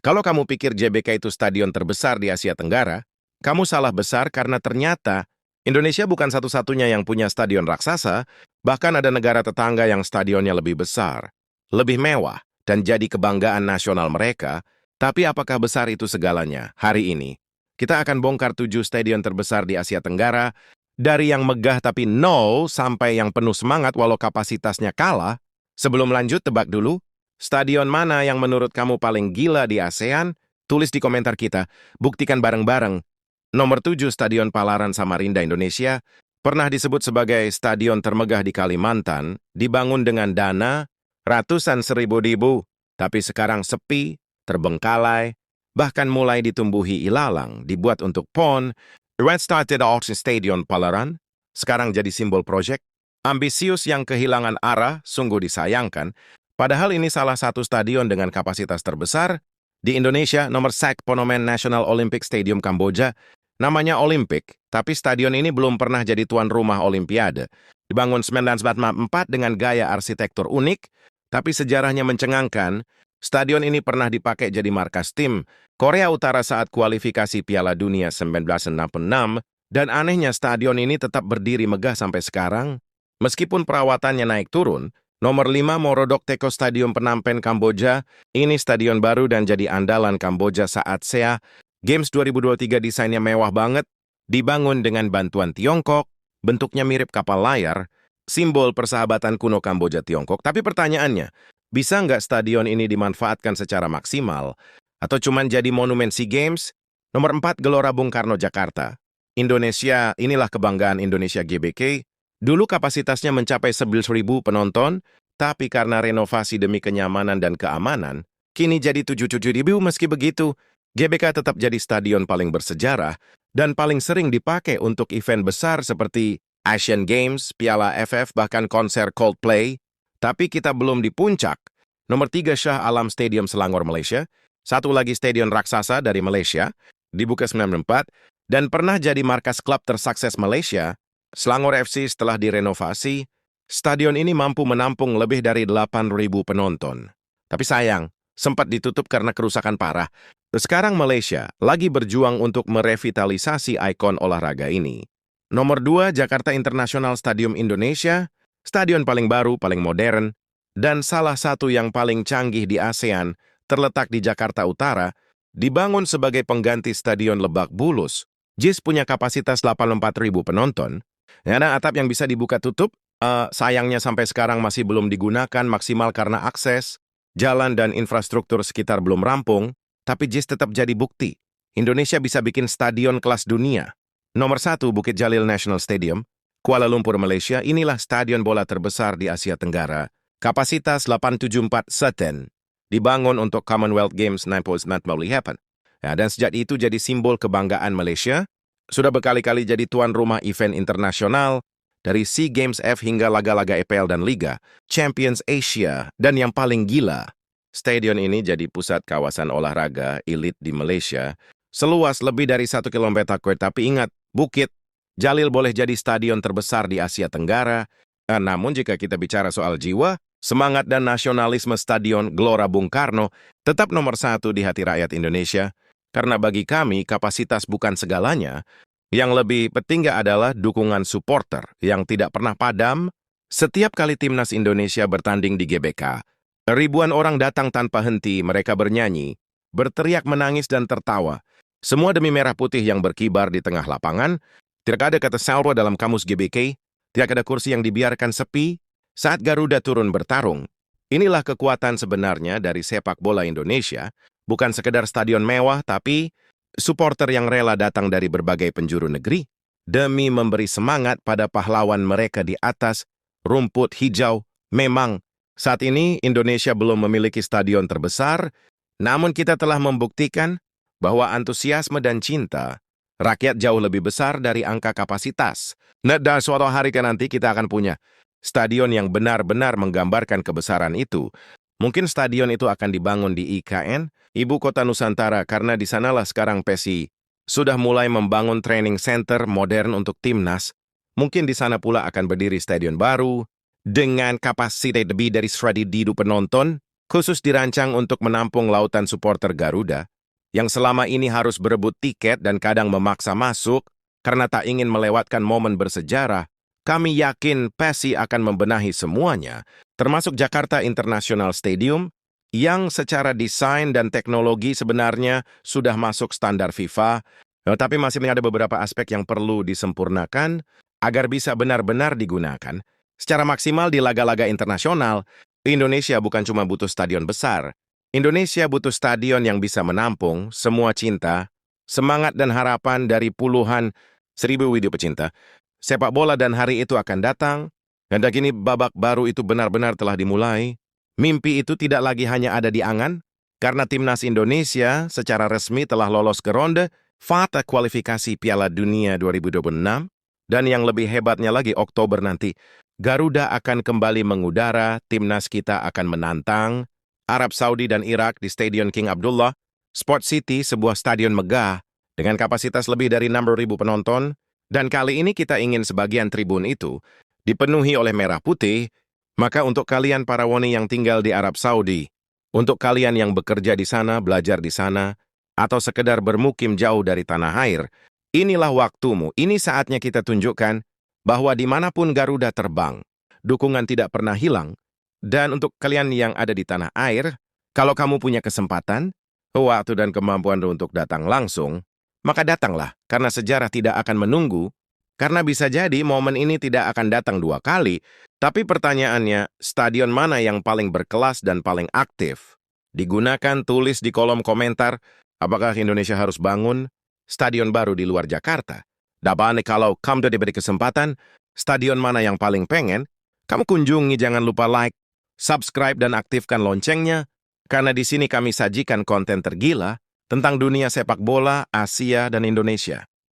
Kalau kamu pikir JBK itu stadion terbesar di Asia Tenggara, kamu salah besar karena ternyata Indonesia bukan satu-satunya yang punya stadion raksasa, bahkan ada negara tetangga yang stadionnya lebih besar, lebih mewah, dan jadi kebanggaan nasional mereka. Tapi apakah besar itu segalanya? Hari ini, kita akan bongkar 7 stadion terbesar di Asia Tenggara, dari yang megah tapi nol sampai yang penuh semangat walau kapasitasnya kalah. Sebelum lanjut, tebak dulu, stadion mana yang menurut kamu paling gila di ASEAN? Tulis di komentar kita, buktikan bareng-bareng. Nomor 7, Stadion Palaran Samarinda, Indonesia, pernah disebut sebagai stadion termegah di Kalimantan, dibangun dengan dana ratusan ribu, tapi sekarang sepi, terbengkalai, bahkan mulai ditumbuhi ilalang, dibuat untuk PON. When started auction Stadion Palaran, sekarang jadi simbol proyek ambisius yang kehilangan arah, sungguh disayangkan. Padahal ini salah satu stadion dengan kapasitas terbesar di Indonesia. Nomor sak, Phnom National Olympic Stadium Kamboja. Namanya Olimpik, tapi stadion ini belum pernah jadi tuan rumah Olimpiade. Dibangun 1944 dengan gaya arsitektur unik, tapi sejarahnya mencengangkan. Stadion ini pernah dipakai jadi markas tim Korea Utara saat kualifikasi Piala Dunia 1966, dan anehnya stadion ini tetap berdiri megah sampai sekarang. Meskipun perawatannya naik turun, nomor 5 Morodok Teko Stadium Phnom Penh, Kamboja, ini stadion baru dan jadi andalan Kamboja saat SEA Games 2023. Desainnya mewah banget, dibangun dengan bantuan Tiongkok, bentuknya mirip kapal layar, simbol persahabatan kuno Kamboja-Tiongkok. Tapi pertanyaannya, bisa nggak stadion ini dimanfaatkan secara maksimal? Atau cuman jadi monumen SEA Games? Nomor 4, Gelora Bung Karno, Jakarta. Indonesia, inilah kebanggaan Indonesia GBK. Dulu kapasitasnya mencapai 11.000 penonton, tapi karena renovasi demi kenyamanan dan keamanan, kini jadi 77.000. Meski begitu, GBK tetap jadi stadion paling bersejarah dan paling sering dipakai untuk event besar seperti Asian Games, Piala AFF, bahkan konser Coldplay. Tapi kita belum di puncak. Nomor 3, Shah Alam Stadium Selangor, Malaysia. Satu lagi stadion raksasa dari Malaysia, dibuka 1994, dan pernah jadi markas klub tersukses Malaysia, Selangor FC. Setelah direnovasi, stadion ini mampu menampung lebih dari 8.000 penonton. Tapi sayang, sempat ditutup karena kerusakan parah. Sekarang Malaysia lagi berjuang untuk merevitalisasi ikon olahraga ini. Nomor 2, Jakarta International Stadium, Indonesia. Stadion paling baru, paling modern, dan salah satu yang paling canggih di ASEAN, terletak di Jakarta Utara, dibangun sebagai pengganti Stadion Lebak Bulus. JIS punya kapasitas 84.000 penonton. Ada atap yang bisa dibuka tutup, sayangnya sampai sekarang masih belum digunakan maksimal karena akses, jalan dan infrastruktur sekitar belum rampung, tapi JIS tetap jadi bukti. Indonesia bisa bikin stadion kelas dunia. Nomor 1, Bukit Jalil National Stadium, Kuala Lumpur, Malaysia. Inilah stadion bola terbesar di Asia Tenggara. Kapasitas 874 seten. Dibangun untuk Commonwealth Games 1998. Dan sejak itu jadi simbol kebanggaan Malaysia. Sudah berkali-kali jadi tuan rumah event internasional, dari SEA Games F hingga laga-laga EPL dan Liga, Champions Asia, dan yang paling gila, stadion ini jadi pusat kawasan olahraga elit di Malaysia, seluas lebih dari 1 km². Tapi ingat, Bukit Jalil boleh jadi stadion terbesar di Asia Tenggara. Namun jika kita bicara soal jiwa, semangat dan nasionalisme, Stadion Gelora Bung Karno tetap nomor 1 di hati rakyat Indonesia. Karena bagi kami, kapasitas bukan segalanya. Yang lebih penting adalah dukungan supporter yang tidak pernah padam. Setiap kali timnas Indonesia bertanding di GBK, ribuan orang datang tanpa henti. Mereka bernyanyi, berteriak, menangis, dan tertawa. Semua demi merah putih yang berkibar di tengah lapangan. Tidak ada kata salvo dalam kamus GBK. Tidak ada kursi yang dibiarkan sepi saat Garuda turun bertarung. Inilah kekuatan sebenarnya dari sepak bola Indonesia. Bukan sekedar stadion mewah, tapi supporter yang rela datang dari berbagai penjuru negeri demi memberi semangat pada pahlawan mereka di atas rumput hijau. Memang, saat ini Indonesia belum memiliki stadion terbesar, namun kita telah membuktikan bahwa antusiasme dan cinta rakyat jauh lebih besar dari angka kapasitas. Dan suatu hari nanti kita akan punya stadion yang benar-benar menggambarkan kebesaran itu. Mungkin stadion itu akan dibangun di IKN, Ibu Kota Nusantara, karena di sanalah sekarang PSI sudah mulai membangun training center modern untuk timnas. Mungkin di sana pula akan berdiri stadion baru dengan kapasitas lebih dari 100.000 penonton. Khusus dirancang untuk menampung lautan supporter Garuda, yang selama ini harus berebut tiket dan kadang memaksa masuk karena tak ingin melewatkan momen bersejarah. Kami yakin PSSI akan membenahi semuanya, termasuk Jakarta International Stadium, yang secara desain dan teknologi sebenarnya sudah masuk standar FIFA, tapi masih ada beberapa aspek yang perlu disempurnakan agar bisa benar-benar digunakan secara maksimal di laga-laga internasional. Indonesia bukan cuma butuh stadion besar. Indonesia butuh stadion yang bisa menampung semua cinta, semangat dan harapan dari puluhan seribu video pecinta sepak bola, dan hari itu akan datang. Dan kini babak baru itu benar-benar telah dimulai. Mimpi itu tidak lagi hanya ada di angan, karena timnas Indonesia secara resmi telah lolos ke ronde fase kualifikasi Piala Dunia 2026, dan yang lebih hebatnya lagi Oktober nanti, Garuda akan kembali mengudara. Timnas kita akan menantang Arab Saudi dan Irak di Stadion King Abdullah Sport City, sebuah stadion megah dengan kapasitas lebih dari 60.000 penonton. Dan kali ini kita ingin sebagian tribun itu dipenuhi oleh merah putih. Maka untuk kalian para woni yang tinggal di Arab Saudi, untuk kalian yang bekerja di sana, belajar di sana, atau sekedar bermukim jauh dari tanah air, inilah waktumu. Ini saatnya kita tunjukkan bahwa dimanapun Garuda terbang, dukungan tidak pernah hilang. Dan untuk kalian yang ada di tanah air, kalau kamu punya kesempatan, waktu dan kemampuan untuk datang langsung, maka datanglah, karena sejarah tidak akan menunggu, karena bisa jadi momen ini tidak akan datang dua kali. Tapi pertanyaannya, stadion mana yang paling berkelas dan paling aktif? Digunakan, tulis di kolom komentar, apakah Indonesia harus bangun stadion baru di luar Jakarta? Dapat kalau kamu diberi kesempatan, stadion mana yang paling pengen, kamu kunjungi. Jangan lupa like, subscribe, dan aktifkan loncengnya, karena di sini kami sajikan konten tergila tentang dunia sepak bola, Asia, dan Indonesia.